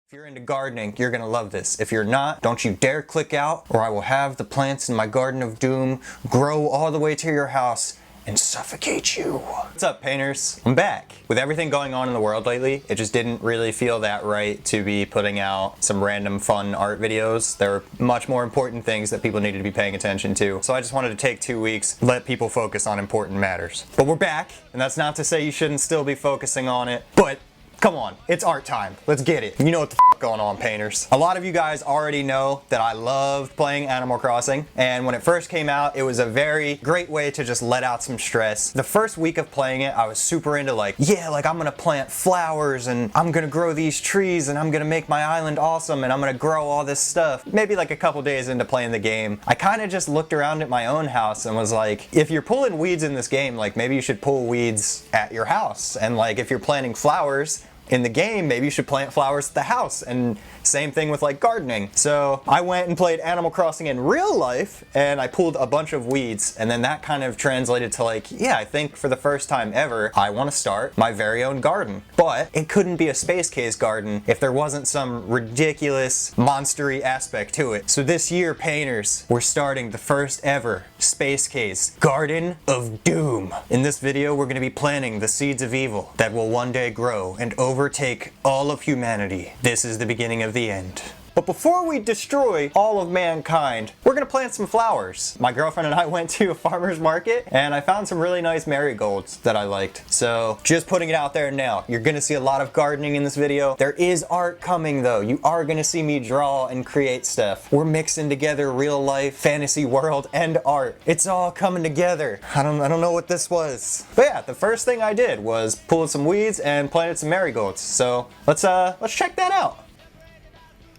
If you're into gardening, you're gonna love this. If you're not, don't you dare click out, or I will have the plants in my garden of doom grow all the way to your house and suffocate you. What's up, painters? I'm back. With everything going on in the world lately, it just didn't really feel that right to be putting out some random fun art videos. There were much more important things that people needed to be paying attention to. So I just wanted to take 2 weeks, let people focus on important matters. But we're back, and that's not to say you shouldn't still be focusing on it, but come on, it's art time. Let's get it. You know what the f going on, painters. A lot of you guys already know that I loved playing Animal Crossing, and when it first came out, it was a very great way to just let out some stress. The first week of playing it, I was super into I'm gonna plant flowers, and I'm gonna grow these trees, and I'm gonna make my island awesome, and I'm gonna grow all this stuff. Maybe like a couple days into playing the game, I kind of just looked around at my own house and was like, if you're pulling weeds in this game, maybe you should pull weeds at your house. And if you're planting flowers in the game, maybe you should plant flowers at the house, and same thing with gardening. So I went and played Animal Crossing in real life, and I pulled a bunch of weeds, and then that kind of translated to yeah, I think for the first time ever, I want to start my very own garden. But it couldn't be a Spvcecase garden if there wasn't some ridiculous, monstery aspect to it. So this year, painters, we're starting the first ever Spvcecase Garden of Doom. In this video, we're going to be planting the seeds of evil that will one day grow and overtake all of humanity. This is the beginning of the end. But before we destroy all of mankind, we're gonna plant some flowers. My girlfriend and I went to a farmer's market, and I found some really nice marigolds that I liked. So just putting it out there now, you're gonna see a lot of gardening in this video. There is art coming though. You are gonna see me draw and create stuff. We're mixing together real life, fantasy world, and art. It's all coming together. I don't know what this was. But yeah, the first thing I did was pull some weeds and planted some marigolds. So let's check that out.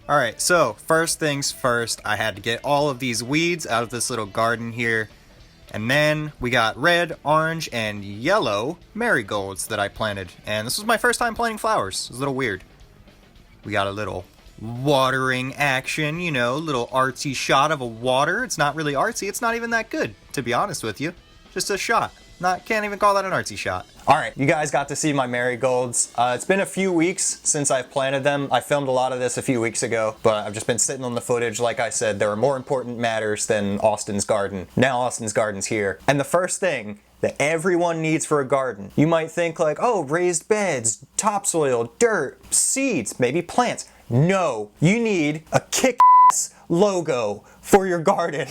Alright, so first things first, I had to get all of these weeds out of this little garden here. And then we got red, orange, and yellow marigolds that I planted. And this was my first time planting flowers. It was a little weird. We got a little watering action, you know, little artsy shot of a water. It's not really artsy, it's not even that good, to be honest with you. Just a shot. Can't even call that an artsy shot. Alright, you guys got to see my marigolds. It's been a few weeks since I've planted them. I filmed a lot of this a few weeks ago, but I've just been sitting on the footage. Like I said, there are more important matters than Austin's garden. Now Austin's garden's here. And the first thing that everyone needs for a garden, you might think oh, raised beds, topsoil, dirt, seeds, maybe plants. No, you need a kick-ass logo for your garden.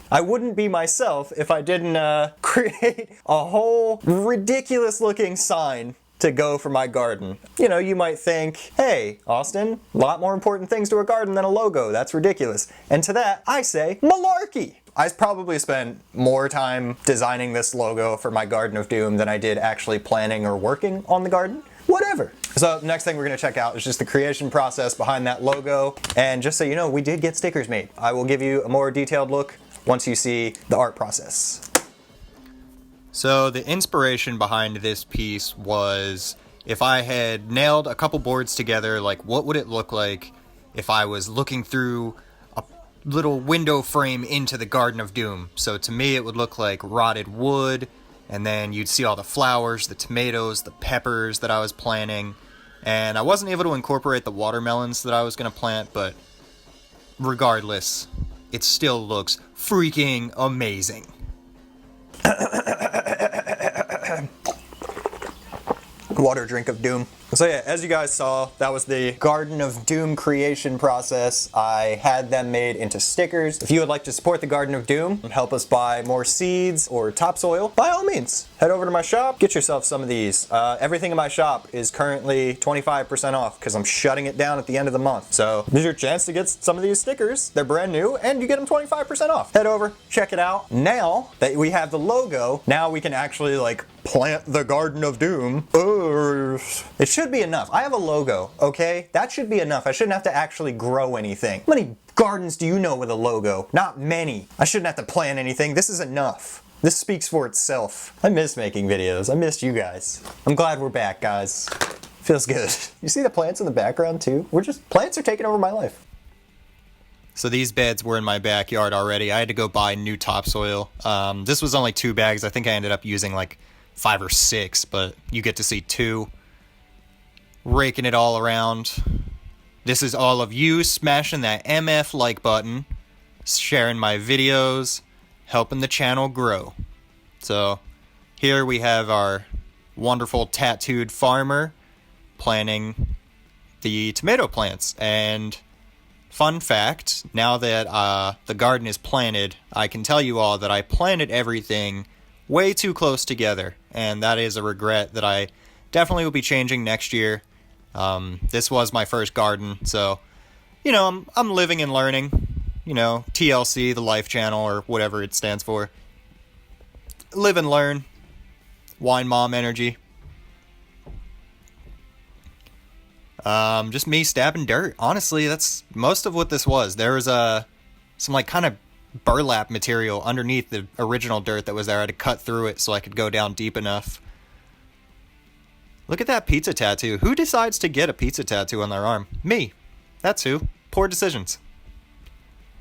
I wouldn't be myself if I didn't create a whole ridiculous looking sign to go for my garden. You know, you might think, hey, Austin, a lot more important things to a garden than a logo. That's ridiculous. And to that, I say, malarkey. I probably spent more time designing this logo for my Garden of Doom than I did actually planning or working on the garden. Whatever. So next thing we're gonna check out is just the creation process behind that logo. And just so you know, we did get stickers made. I will give you a more detailed look once you see the art process. So the inspiration behind this piece was if I had nailed a couple boards together, what would it look like if I was looking through a little window frame into the Garden of Doom. So to me it would look like rotted wood, and then you'd see all the flowers, the tomatoes, the peppers that I was planting, and I wasn't able to incorporate the watermelons that I was going to plant, but regardless, it still looks freaking amazing. Water drink of doom. So yeah, as you guys saw, that was the Garden of Doom creation process. I had them made into stickers. If you would like to support the Garden of Doom and help us buy more seeds or topsoil, by all means, head over to my shop, get yourself some of these. Everything in my shop is currently 25% off because I'm shutting it down at the end of the month. So there's your chance to get some of these stickers. They're brand new and you get them 25% off. Head over, check it out. Now that we have the logo, now we can actually plant the Garden of Doom. It should be enough. I have a logo, okay? That should be enough. I shouldn't have to actually grow anything. How many gardens do you know with a logo? Not many. I shouldn't have to plant anything. This is enough. This speaks for itself. I miss making videos. I missed you guys. I'm glad we're back, guys. Feels good. You see the plants in the background too? Plants are taking over my life. So these beds were in my backyard already. I had to go buy new topsoil. This was only 2 bags. I think I ended up using 5 or 6, but you get to see 2. Raking it all around. This is all of you smashing that MF like button, sharing my videos, helping the channel grow. So here we have our wonderful tattooed farmer planting the tomato plants. And fun fact, now that the garden is planted, I can tell you all that I planted everything way too close together, and that is a regret that I definitely will be changing next year. This was my first garden, so, you know, I'm living and learning. You know, TLC, the Life Channel, or whatever it stands for. Live and learn. Wine mom energy. Just me stabbing dirt. Honestly, that's most of what this was. There was some like kind of burlap material underneath the original dirt that was there. I had to cut through it so I could go down deep enough. Look at that pizza tattoo. Who decides to get a pizza tattoo on their arm? Me. That's who. Poor decisions.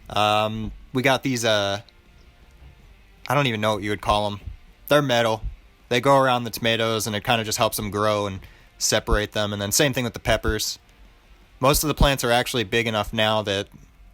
We got these, I don't even know what you would call them. They're metal. They go around the tomatoes and it kind of just helps them grow and separate them. And then same thing with the peppers. Most of the plants are actually big enough now that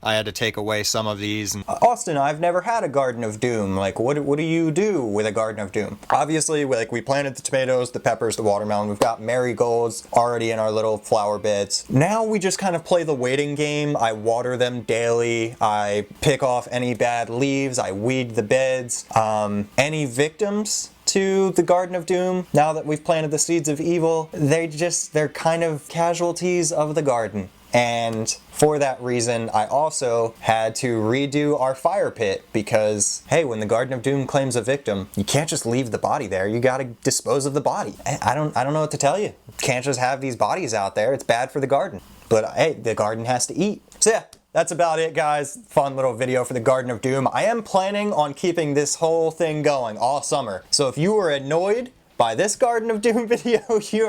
I had to take away some of these. Austin, I've never had a Garden of Doom. Like, what do you do with a Garden of Doom? Obviously, like, we planted the tomatoes, the peppers, the watermelon. We've got marigolds already in our little flower beds. Now we just kind of play the waiting game. I water them daily. I pick off any bad leaves. I weed the beds. Any victims to the Garden of Doom, now that we've planted the seeds of evil, they're kind of casualties of the garden. And for that reason, I also had to redo our fire pit because, hey, when the Garden of Doom claims a victim, you can't just leave the body there. You gotta dispose of the body. I don't know what to tell you. Can't just have these bodies out there. It's bad for the garden. But hey, the garden has to eat. So yeah, that's about it, guys. Fun little video for the Garden of Doom. I am planning on keeping this whole thing going all summer. So if you were annoyed by this Garden of Doom video, you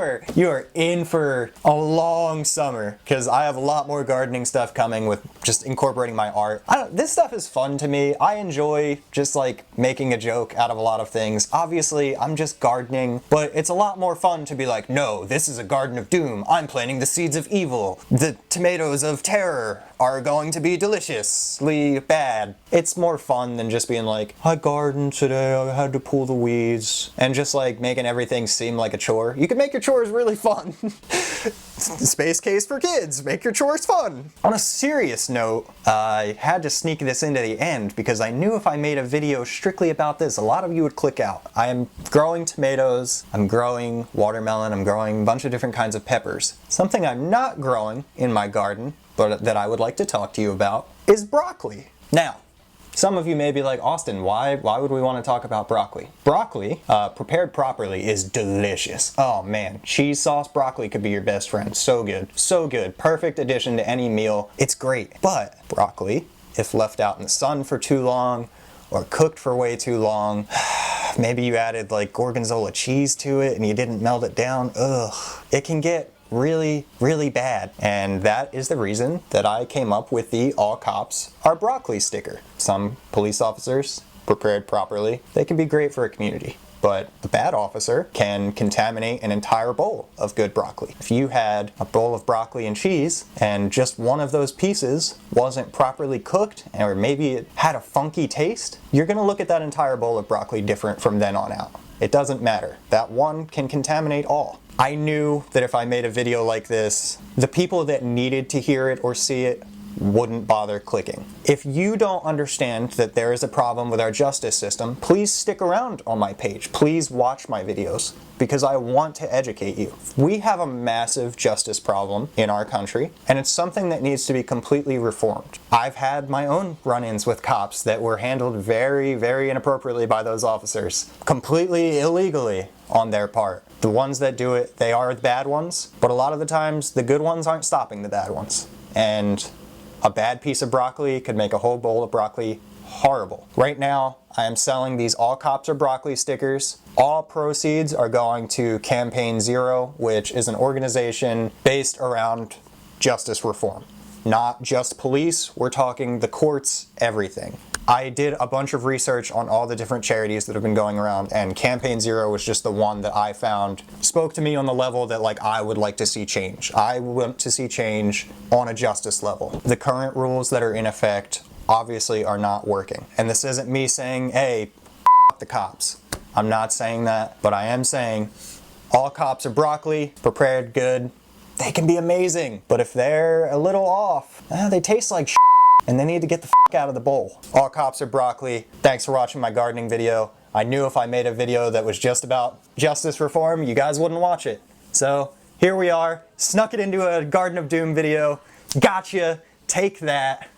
are in for a long summer, because I have a lot more gardening stuff coming with just incorporating my art. This stuff is fun to me. I enjoy just like making a joke out of a lot of things. Obviously, I'm just gardening, but it's a lot more fun to be like, no, this is a Garden of Doom. I'm planting the seeds of evil. The tomatoes of terror are going to be deliciously bad. It's more fun than just being like, I gardened today, I had to pull the weeds, and just like making everything seem like a chore. You can make your chores really fun. Spvcecase for kids, make your chores fun. On a serious note, I had to sneak this into the end because I knew if I made a video strictly about this, a lot of you would click out. I am growing tomatoes, I'm growing watermelon, I'm growing a bunch of different kinds of peppers. Something I'm not growing in my garden, but that I would like to talk to you about, is broccoli. Now, some of you may be like, Austin, why would we want to talk about broccoli? Broccoli, prepared properly, is delicious. Oh man, cheese sauce broccoli could be your best friend. So good, so good. Perfect addition to any meal. It's great. But broccoli, if left out in the sun for too long, or cooked for way too long, maybe you added like gorgonzola cheese to it and you didn't melt it down, it can get really, really bad. And that is the reason that I came up with the All Cops Are Broccoli sticker. Some police officers, prepared properly, they can be great for a community. But a bad officer can contaminate an entire bowl of good broccoli. If you had a bowl of broccoli and cheese and just one of those pieces wasn't properly cooked, or maybe it had a funky taste, you're gonna look at that entire bowl of broccoli different from then on out. It doesn't matter. That one can contaminate all. I knew that if I made a video like this, the people that needed to hear it or see it wouldn't bother clicking. If you don't understand that there is a problem with our justice system, please stick around on my page. Please watch my videos, because I want to educate you. We have a massive justice problem in our country, and it's something that needs to be completely reformed. I've had my own run-ins with cops that were handled very, very inappropriately by those officers. Completely illegally on their part. The ones that do it, they are the bad ones, but a lot of the times the good ones aren't stopping the bad ones. And a bad piece of broccoli could make a whole bowl of broccoli horrible. Right now, I am selling these All Cops Are Broccoli stickers. All proceeds are going to Campaign Zero, which is an organization based around justice reform. Not just police, we're talking the courts, everything. I did a bunch of research on all the different charities that have been going around, and Campaign Zero was just the one that I found spoke to me on the level that like I would like to see change. I want to see change on a justice level. The current rules that are in effect obviously are not working. And this isn't me saying, hey, f the cops. I'm not saying that, but I am saying all cops are broccoli, prepared good. They can be amazing, but if they're a little off, they taste like shit, and they need to get the f out of the bowl. All cops are broccoli. Thanks for watching my gardening video. I knew if I made a video that was just about justice reform, you guys wouldn't watch it. So here we are, snuck it into a Garden of Doom video. Gotcha, take that.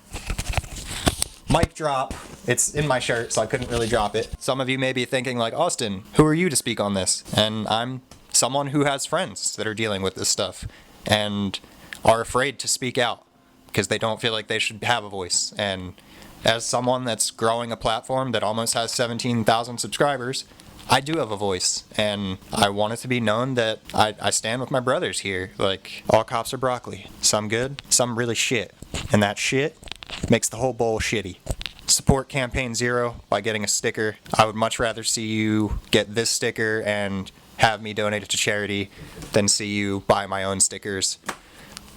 Mic drop. It's in my shirt, so I couldn't really drop it. Some of you may be thinking like, Austin, who are you to speak on this? And I'm someone who has friends that are dealing with this stuff and are afraid to speak out because they don't feel like they should have a voice. And as someone that's growing a platform that almost has 17,000 subscribers, I do have a voice, and I want it to be known that I stand with my brothers here. Like, all cops are broccoli. Some good, some really shit. And that shit makes the whole bowl shitty. Support Campaign Zero by getting a sticker. I would much rather see you get this sticker and have me donate it to charity than see you buy my own stickers.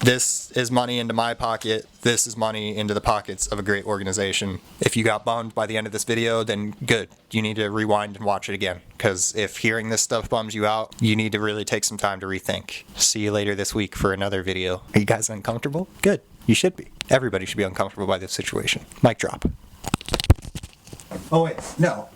This is money into my pocket. This is money into the pockets of a great organization. If you got bummed by the end of this video, then good. You need to rewind and watch it again. Because if hearing this stuff bums you out, you need to really take some time to rethink. See you later this week for another video. Are you guys uncomfortable? Good. You should be. Everybody should be uncomfortable by this situation. Mic drop. Oh wait, no.